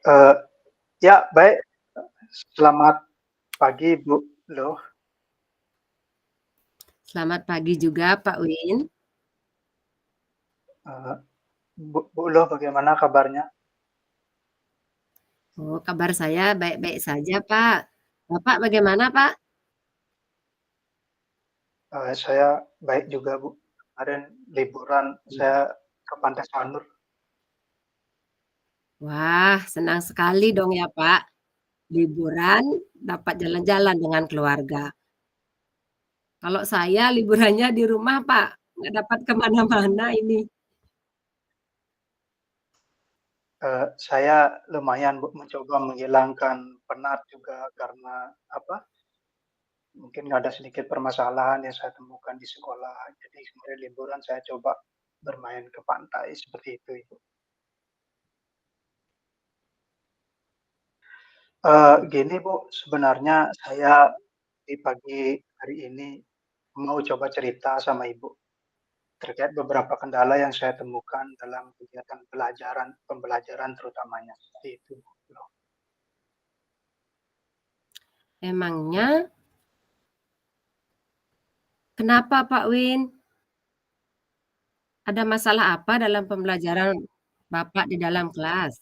Eee, ya baik, selamat pagi Bu, loh, Selamat pagi juga Pak Win. eee, Bu Loh bagaimana kabarnya? Oh, kabar saya baik-baik saja, Pak. Bapak bagaimana, Pak? Saya baik juga Bu, kemarin liburan saya ke Pantai Sanur. Wah, senang sekali dong ya, Pak. Liburan dapat jalan-jalan dengan keluarga. Kalau saya liburannya di rumah, Pak. Nggak dapat kemana-mana ini. Saya lumayan Bu, mencoba menghilangkan penat juga karena apa, mungkin ada sedikit permasalahan yang saya temukan di sekolah. Jadi kemarin liburan saya coba bermain ke pantai seperti itu Ibu. Gini Bu, sebenarnya saya di pagi hari ini mau coba cerita sama Ibu terkait beberapa kendala yang saya temukan dalam kegiatan pembelajaran terutamanya, seperti itu. Emangnya kenapa, Pak Win? Ada masalah apa dalam pembelajaran Bapak di dalam kelas?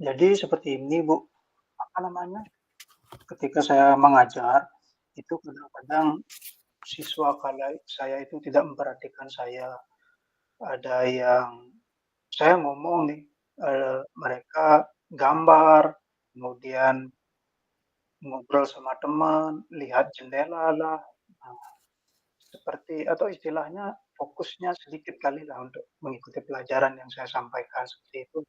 Jadi seperti ini Bu, apa namanya, ketika saya mengajar, itu kadang-kadang siswa kala saya itu tidak memperhatikan saya. Ada yang saya ngomong nih, mereka gambar, kemudian ngobrol sama teman, lihat jendela lah, nah, seperti atau istilahnya fokusnya sedikit kali lah untuk mengikuti pelajaran yang saya sampaikan, seperti itu.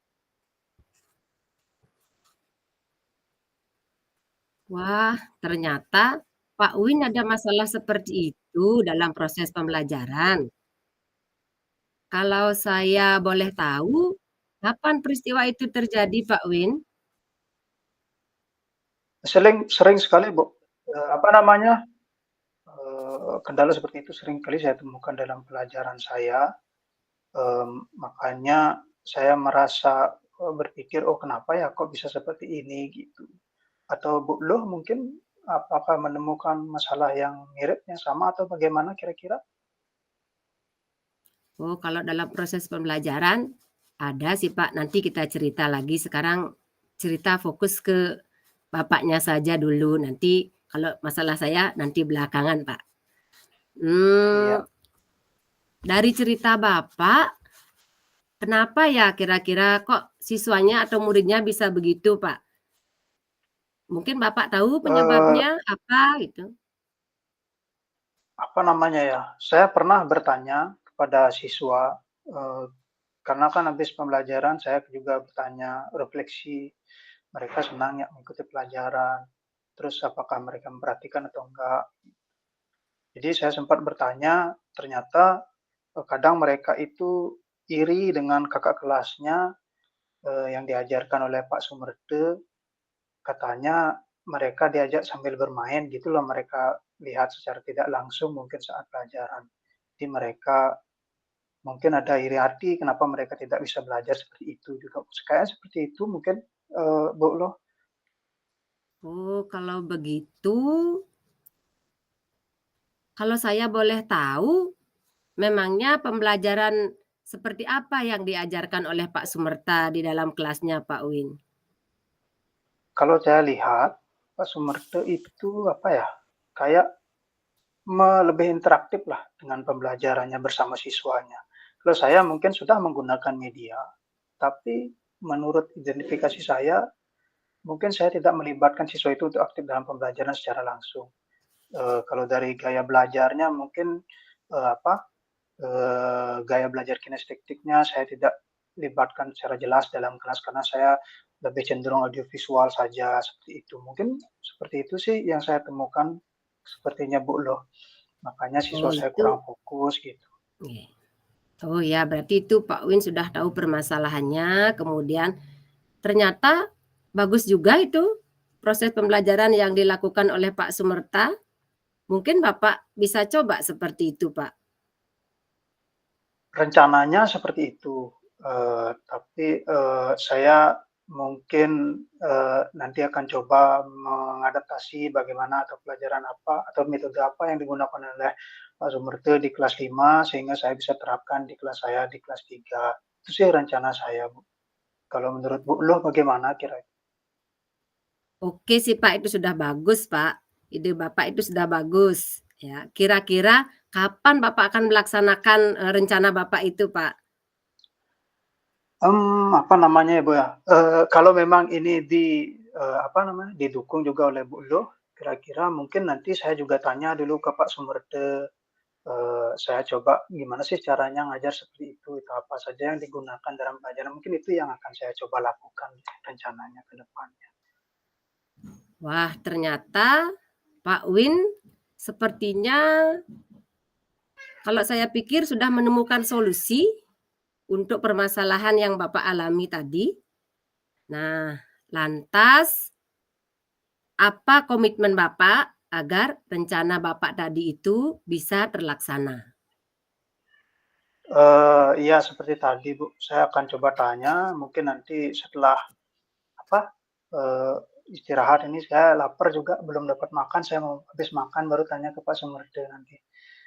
Wah, ternyata Pak Win ada masalah seperti itu dalam proses pembelajaran. Kalau saya boleh tahu, kapan peristiwa itu terjadi, Pak Win? Sering sering sekali, Bu, apa namanya, kendala seperti itu sering kali saya temukan dalam pelajaran saya, makanya saya merasa, berpikir, "Oh kenapa ya kok bisa seperti ini?" Gitu. Atau Bu Loh mungkin apakah menemukan masalah yang mirip, yang sama atau bagaimana kira-kira? Oh, kalau dalam proses pembelajaran ada sih, Pak. Nanti kita cerita lagi. Sekarang cerita fokus ke Bapaknya saja dulu. Nanti kalau masalah saya nanti belakangan, Pak. Hmm, Iya, dari cerita Bapak, kenapa ya kira-kira kok siswanya atau muridnya bisa begitu, Pak? Mungkin Bapak tahu eee, penyebabnya apa gitu? apa namanya ya, saya pernah bertanya kepada siswa, eee, karena kan habis pembelajaran saya juga bertanya, refleksi, mereka senang ya mengikuti pelajaran, terus apakah mereka memperhatikan atau enggak. Jadi saya sempat bertanya, ternyata, kadang mereka itu iri dengan kakak kelasnya, yang diajarkan oleh Pak Sumerde, katanya mereka diajak sambil bermain gitu loh, mereka lihat secara tidak langsung mungkin saat pelajaran. Jadi mereka mungkin ada iri hati kenapa mereka tidak bisa belajar seperti itu juga. Kayaknya seperti itu mungkin, Bu, loh. Oh, kalau begitu, kalau saya boleh tahu, memangnya pembelajaran seperti apa yang diajarkan oleh Pak Sumerta di dalam kelasnya, Pak Win? Kalau saya lihat Pak Sumerde itu apa ya, kayak lebih interaktif lah dengan pembelajarannya bersama siswanya. Kalau saya mungkin sudah menggunakan media, tapi menurut identifikasi saya, mungkin saya tidak melibatkan siswa itu untuk aktif dalam pembelajaran secara langsung. Kalau dari gaya belajarnya mungkin, apa, gaya belajar kinestetiknya saya tidak libatkan secara jelas dalam kelas karena saya lebih cenderung audiovisual saja, seperti itu. Mungkin seperti itu sih yang saya temukan sepertinya, Bu, loh. Makanya siswa Oh, saya itu kurang fokus gitu. nggih. Oh ya, berarti itu Pak Win sudah tahu permasalahannya, kemudian ternyata bagus juga itu proses pembelajaran yang dilakukan oleh Pak Sumerta. Mungkin Bapak bisa coba seperti itu, Pak. Rencananya seperti itu, Tapi, saya mungkin, nanti akan coba mengadaptasi bagaimana atau pelajaran apa atau metode apa yang digunakan oleh Pak Sumerte di kelas 5 sehingga saya bisa terapkan di kelas saya di kelas 3. Itu sih rencana saya, Bu. Kalau menurut Bu Luh bagaimana kira-kira? Oke sih Pak, itu sudah bagus Pak. Ide Bapak itu sudah bagus. Ya, kira-kira kapan Bapak akan melaksanakan rencana Bapak itu Pak? Apa namanya ya, Bu, ya, kalau memang ini apa namanya, didukung juga oleh Bu Luh, kira-kira mungkin nanti saya juga tanya dulu ke Pak Sumerde, saya coba gimana sih caranya ngajar seperti itu apa saja yang digunakan dalam pelajaran, mungkin itu yang akan saya coba lakukan rencananya ke depannya. Wah, ternyata Pak Win sepertinya kalau saya pikir sudah menemukan solusi untuk permasalahan yang Bapak alami tadi. Nah, lantas apa komitmen Bapak agar rencana Bapak tadi itu bisa terlaksana? Iya seperti tadi, Bu, saya akan coba tanya, mungkin nanti setelah apa, istirahat ini saya lapar juga belum dapat makan, saya mau habis makan baru tanya ke Pak Sumerde nanti.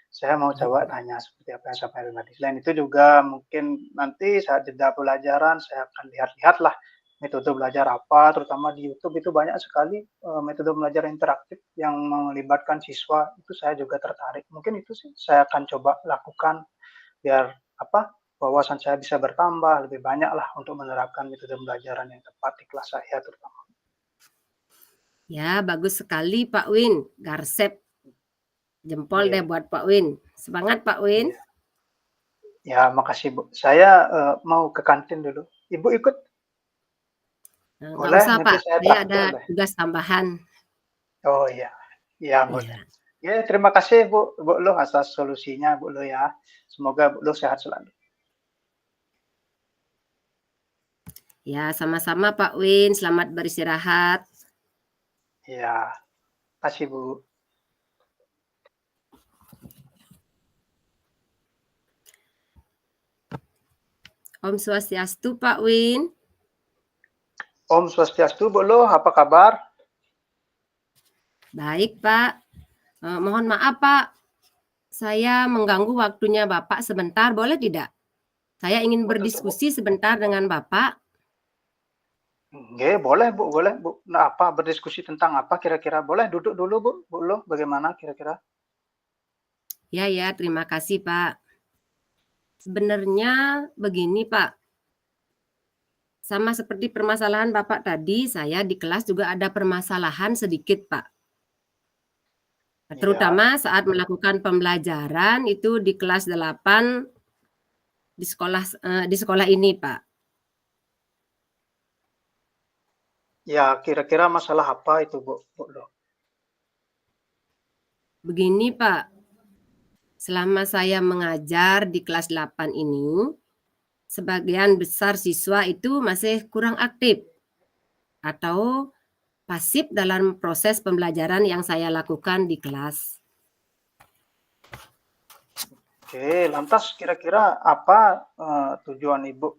Saya mau coba tanya seperti apa yang sampaikan tadi. Selain itu juga mungkin nanti saat jeda pelajaran saya akan lihat-lihat lah metode belajar apa, terutama di YouTube itu banyak sekali, metode belajar interaktif yang melibatkan siswa, itu saya juga tertarik. Mungkin itu sih saya akan coba lakukan biar apa, wawasan saya bisa bertambah, lebih banyak lah untuk menerapkan metode pembelajaran yang tepat di kelas saya terutama. Ya, bagus sekali Pak Win. Garsep jempol deh Iya, buat Pak Win. Semangat Pak Win. iya. Ya, makasih, Bu. Saya, mau ke kantin dulu. Ibu ikut? Nggak Boleh, usah nanti Pak, saya saya ada traktir deh. tugas tambahan. Oh, iya. Iya, boleh. Iya. Ya, terima kasih, Bu Luh atas solusinya, Bu Luh ya. Semoga Bu Luh sehat selalu. Ya, sama-sama Pak Win. Selamat beristirahat. Iya, kasih, Bu. Om Swastiastu Pak Win. Om Swastiastu, Bu Luh, apa kabar? Baik Pak. Mohon maaf Pak, saya mengganggu waktunya Bapak sebentar, boleh tidak? Saya ingin Oh, tentu, Bu. berdiskusi sebentar dengan Bapak. Nggih, boleh, Bu, boleh, Bu. Nah, apa, berdiskusi tentang apa kira-kira? Boleh duduk dulu, Bu Luh, bagaimana kira-kira? Ya, terima kasih Pak. Sebenarnya begini Pak, sama seperti permasalahan Bapak tadi, saya di kelas juga ada permasalahan sedikit Pak. Iya. Terutama saat melakukan pembelajaran itu di kelas 8 di sekolah ini Pak. Ya, kira-kira masalah apa itu, Bu Luh? Begini Pak, selama saya mengajar di kelas 8 ini, sebagian besar siswa itu masih kurang aktif atau pasif dalam proses pembelajaran yang saya lakukan di kelas. Oke, lantas kira-kira apa, tujuan Ibu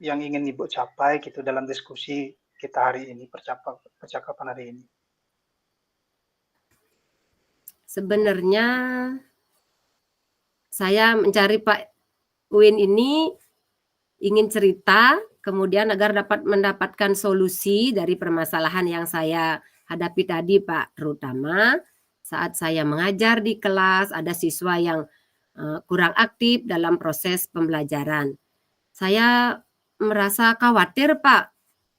yang ingin Ibu capai gitu dalam diskusi kita hari ini, percakapan hari ini? Sebenarnya saya mencari Pak Win ini ingin cerita, kemudian agar dapat mendapatkan solusi dari permasalahan yang saya hadapi tadi Pak, terutama saat saya mengajar di kelas ada siswa yang kurang aktif dalam proses pembelajaran. Saya merasa khawatir Pak,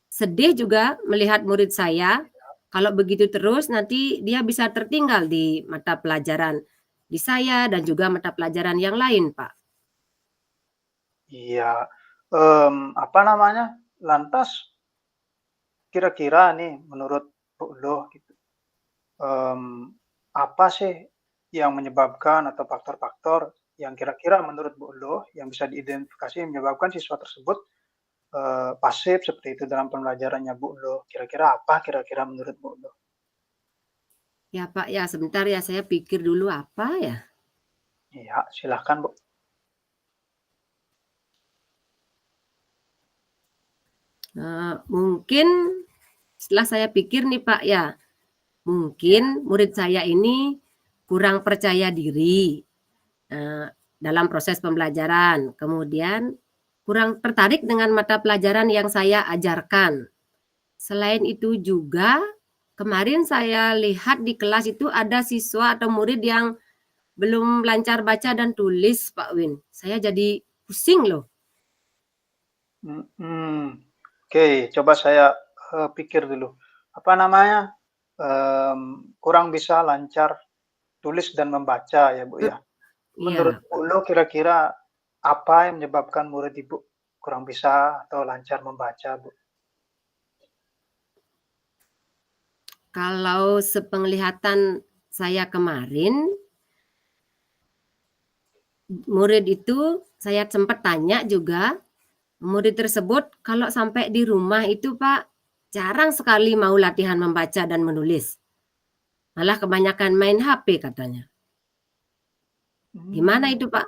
sedih juga melihat murid saya kalau begitu terus nanti dia bisa tertinggal di mata pelajaran di saya dan juga mata pelajaran yang lain Pak. Iya, apa namanya, lantas kira-kira nih menurut Bu Luh gitu, apa sih yang menyebabkan atau faktor-faktor yang kira-kira menurut Bu Luh yang bisa diidentifikasi menyebabkan siswa tersebut, pasif seperti itu dalam pembelajarannya Bu Luh, kira-kira apa kira-kira menurut Bu Luh? Ya Pak ya, sebentar ya saya pikir dulu apa ya? Iya, silahkan Bu. Mungkin setelah saya pikir nih Pak ya, mungkin murid saya ini kurang percaya diri dalam proses pembelajaran, kemudian kurang tertarik dengan mata pelajaran yang saya ajarkan. Selain itu juga, kemarin saya lihat di kelas itu ada siswa atau murid yang belum lancar baca dan tulis, Pak Win. Saya jadi pusing loh. Oke, coba saya pikir dulu. Apa namanya? Kurang bisa lancar tulis dan membaca ya, Bu, ya? Menurut Iya, Bu Lo kira-kira apa yang menyebabkan murid Ibu kurang bisa atau lancar membaca, Bu? kalau sepenglihatan saya kemarin, murid itu saya sempat tanya juga, murid tersebut kalau sampai di rumah itu Pak, jarang sekali mau latihan membaca dan menulis. Malah kebanyakan main HP katanya. Gimana itu Pak?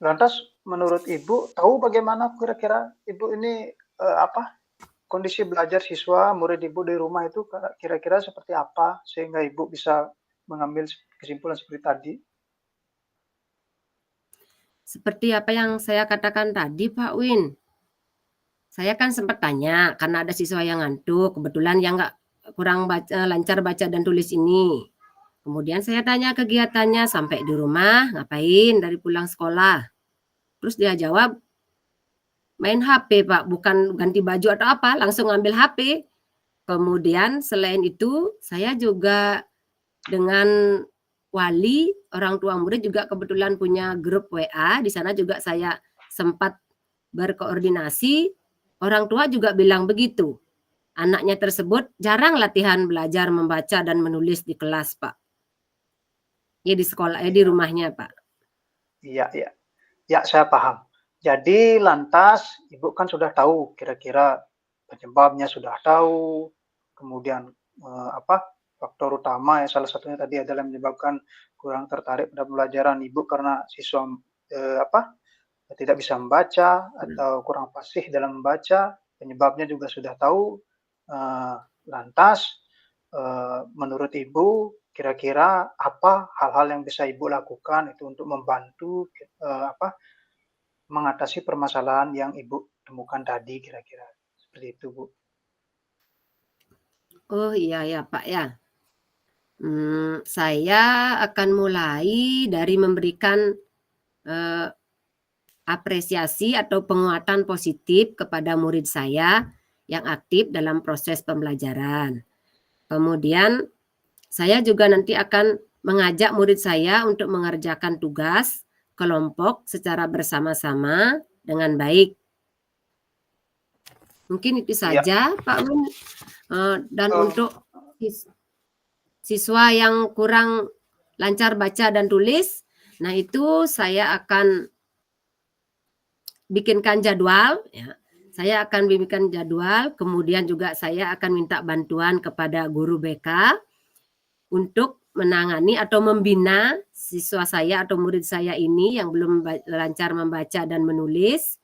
Lantas menurut Ibu, tahu bagaimana kira-kira Ibu ini kondisi belajar siswa murid Ibu di rumah itu kira-kira seperti apa sehingga Ibu bisa mengambil kesimpulan seperti tadi? Seperti apa yang saya katakan tadi Pak Win. Saya kan sempat tanya karena ada siswa yang ngantuk, kebetulan yang nggak kurang lancar baca dan tulis ini. Kemudian saya tanya kegiatannya sampai di rumah ngapain dari pulang sekolah. Terus dia jawab main HP Pak, bukan ganti baju atau apa, langsung ngambil HP. Kemudian selain itu saya juga dengan wali, orang tua murid juga kebetulan punya grup WA, di sana juga saya sempat berkoordinasi, orang tua juga bilang begitu. Anaknya tersebut jarang latihan belajar membaca dan menulis di kelas, Pak. Ya di sekolah, di Iya, rumahnya, Pak. iya, iya. Ya, saya paham. Jadi lantas Ibu kan sudah tahu kira-kira penyebabnya sudah tahu, kemudian faktor utama ya salah satunya tadi adalah menyebabkan kurang tertarik pada pembelajaran Ibu karena siswa tidak bisa membaca atau kurang fasih dalam membaca, penyebabnya juga sudah tahu. Lantas menurut Ibu kira-kira apa hal-hal yang bisa Ibu lakukan itu untuk membantu mengatasi permasalahan yang Ibu temukan tadi kira-kira seperti itu, Bu? Oh iya ya Pak ya. Saya akan mulai dari memberikan apresiasi atau penguatan positif kepada murid saya yang aktif dalam proses pembelajaran. Kemudian saya juga nanti akan mengajak murid saya untuk mengerjakan tugas kelompok secara bersama-sama dengan baik. Mungkin itu Iya. saja Pak Win. Dan Um, untuk siswa yang kurang lancar baca dan tulis, nah itu saya akan bikinkan jadwal, ya. Saya akan bikinkan jadwal, kemudian juga saya akan minta bantuan kepada guru BK untuk menangani atau membina siswa saya atau murid saya ini yang belum lancar membaca dan menulis.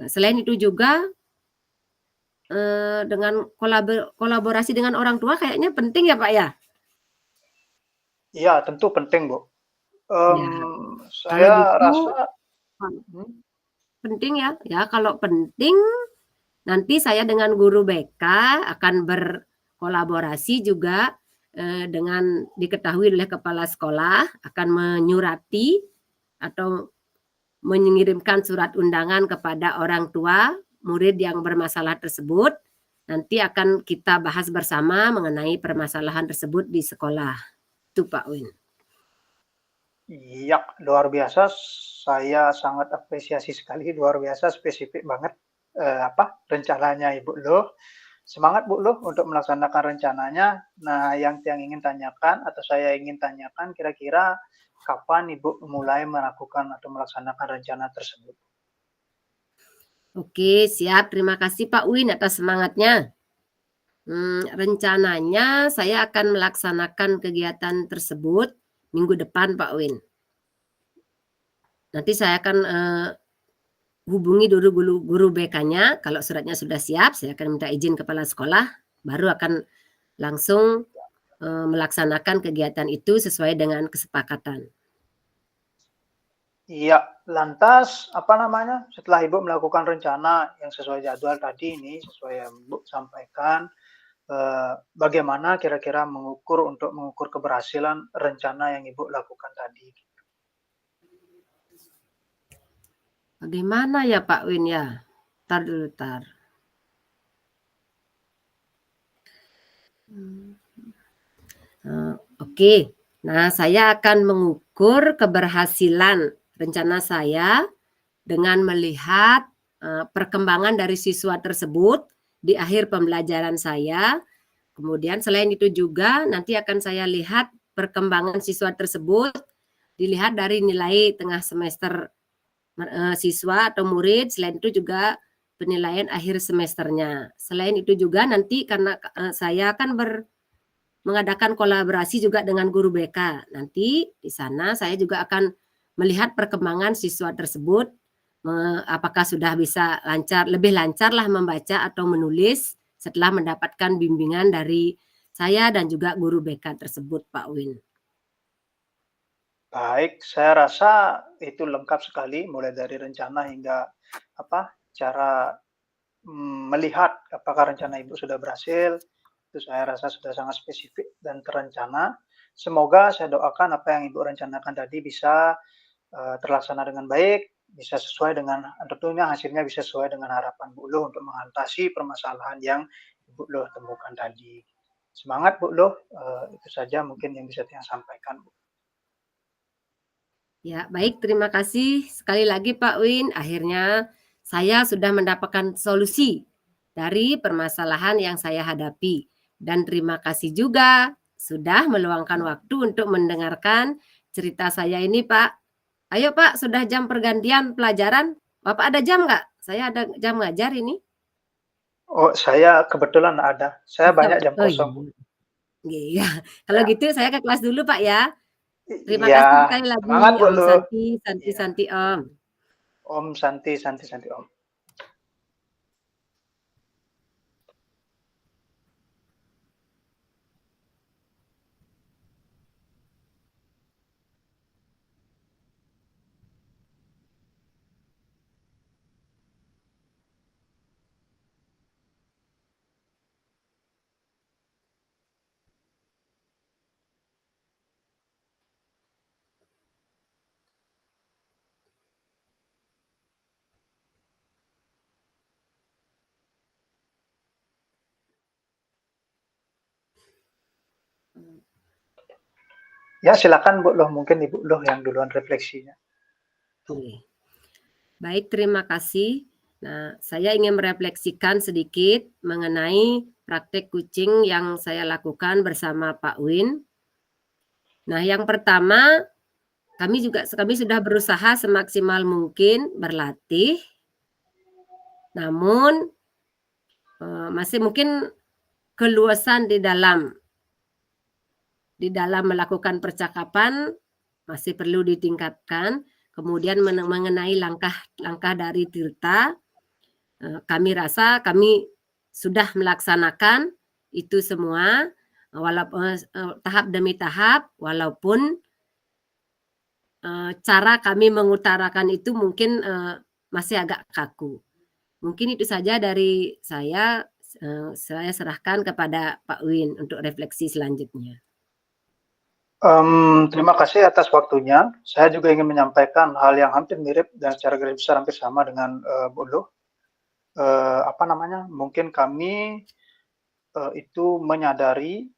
Selain itu juga dengan kolaborasi dengan orang tua kayaknya penting ya Pak ya? iya, tentu penting, Bu. Ya, kalau Saya gitu rasa hmm, penting ya. Ya, kalau penting nanti saya dengan guru BK akan berkolaborasi juga dengan diketahui oleh kepala sekolah akan menyurati atau mengirimkan surat undangan kepada orang tua murid yang bermasalah tersebut. Nanti akan kita bahas bersama mengenai permasalahan tersebut di sekolah. Itu Pak Win. iya, luar biasa. Saya sangat apresiasi sekali, luar biasa spesifik banget rencananya Ibu Loh. Semangat Bu Loh untuk melaksanakan rencananya. Nah, yang ingin tanyakan atau saya ingin tanyakan kira-kira kapan Ibu mulai melakukan atau melaksanakan rencana tersebut? Oke, siap. Terima kasih Pak Win atas semangatnya. Rencananya saya akan melaksanakan kegiatan tersebut minggu depan Pak Win. Nanti saya akan hubungi dulu guru BK-nya. Kalau suratnya sudah siap, saya akan minta izin kepala sekolah, baru akan langsung melaksanakan kegiatan itu sesuai dengan kesepakatan. Iya, lantas apa namanya, setelah Ibu melakukan rencana yang sesuai jadwal tadi ini, sesuai yang Ibu sampaikan, bagaimana kira-kira untuk mengukur keberhasilan rencana yang Ibu lakukan tadi? Bagaimana ya Pak Win ya? Tar dulu, tar. Oke. Nah, saya akan mengukur keberhasilan rencana saya dengan melihat perkembangan dari siswa tersebut di akhir pembelajaran saya. Kemudian selain itu juga nanti akan saya lihat perkembangan siswa tersebut dilihat dari nilai tengah semester siswa atau murid. Selain itu juga penilaian akhir semesternya. Selain itu juga nanti karena saya akan mengadakan kolaborasi juga dengan guru BK. Nanti di sana saya juga akan melihat perkembangan siswa tersebut, apakah sudah bisa lebih lancar lah membaca atau menulis setelah mendapatkan bimbingan dari saya dan juga guru BK tersebut, Pak Win. Baik, saya rasa itu lengkap sekali, mulai dari rencana hingga cara melihat apakah rencana Ibu sudah berhasil. Itu saya rasa sudah sangat spesifik dan terencana. Semoga saya doakan apa yang Ibu rencanakan tadi bisa terlaksana dengan baik, bisa sesuai dengan tentunya hasilnya bisa sesuai dengan harapan Bu Luh untuk mengatasi permasalahan yang Bu Luh temukan tadi. Semangat Bu Luh, itu saja mungkin yang bisa saya sampaikan, Bu. Ya, baik, terima kasih sekali lagi Pak Win. Akhirnya saya sudah mendapatkan solusi dari permasalahan yang saya hadapi. Dan terima kasih juga sudah meluangkan waktu untuk mendengarkan cerita saya ini, Pak. Ayo Pak, sudah jam pergantian pelajaran. Bapak ada jam nggak? Saya ada jam ngajar ini. Oh, saya kebetulan ada. Saya banyak jam Oh kosong, Bu. iya. Kalau Ya. gitu saya ke kelas dulu Pak ya. Terima Iya, kasih sekali lagi semangat Bu Om Luh. Santi, Santi, Iya. Santi Om. Om Santi, Santi, Santi Om. Ya, silakan Bu Luh, mungkin Ibu Luh yang duluan refleksinya. Oke. Baik, terima kasih. Nah, saya ingin merefleksikan sedikit mengenai praktek kucing yang saya lakukan bersama Pak Win. Nah, yang pertama, kami sudah berusaha semaksimal mungkin berlatih, namun masih mungkin keluasan di dalam melakukan percakapan masih perlu ditingkatkan. Kemudian mengenai langkah-langkah dari Tirta, kami rasa kami sudah melaksanakan itu semua, walaupun tahap demi tahap, walaupun cara kami mengutarakan itu mungkin masih agak kaku. Mungkin itu saja dari saya. Saya serahkan kepada Pak Win untuk refleksi selanjutnya. Terima kasih atas waktunya. Saya juga ingin menyampaikan hal yang hampir mirip dan secara garis besar hampir sama dengan Bu Luh. Mungkin kami itu menyadari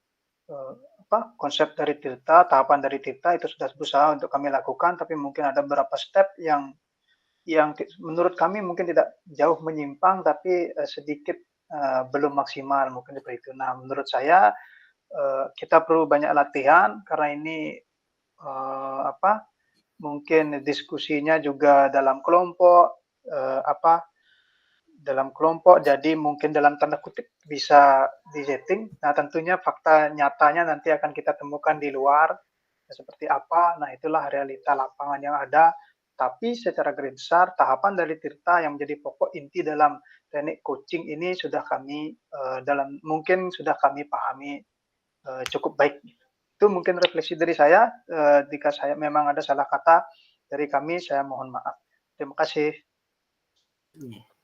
konsep dari Tirta, tahapan dari Tirta itu sudah berusaha untuk kami lakukan, tapi mungkin ada beberapa step yang menurut kami mungkin tidak jauh menyimpang, tapi sedikit belum maksimal, mungkin seperti itu. Nah, menurut saya kita perlu banyak latihan karena ini mungkin diskusinya juga dalam kelompok, jadi mungkin dalam tanda kutip bisa di-setting. Nah, tentunya fakta nyatanya nanti akan kita temukan di luar seperti apa. Nah, itulah realita lapangan yang ada. Tapi secara garis besar tahapan dari Tirta yang menjadi pokok inti dalam teknik coaching ini sudah kami, mungkin sudah kami pahami, cukup baik. Itu mungkin refleksi dari saya, jika saya memang ada salah kata dari kami, saya mohon maaf. Terima kasih. Iya.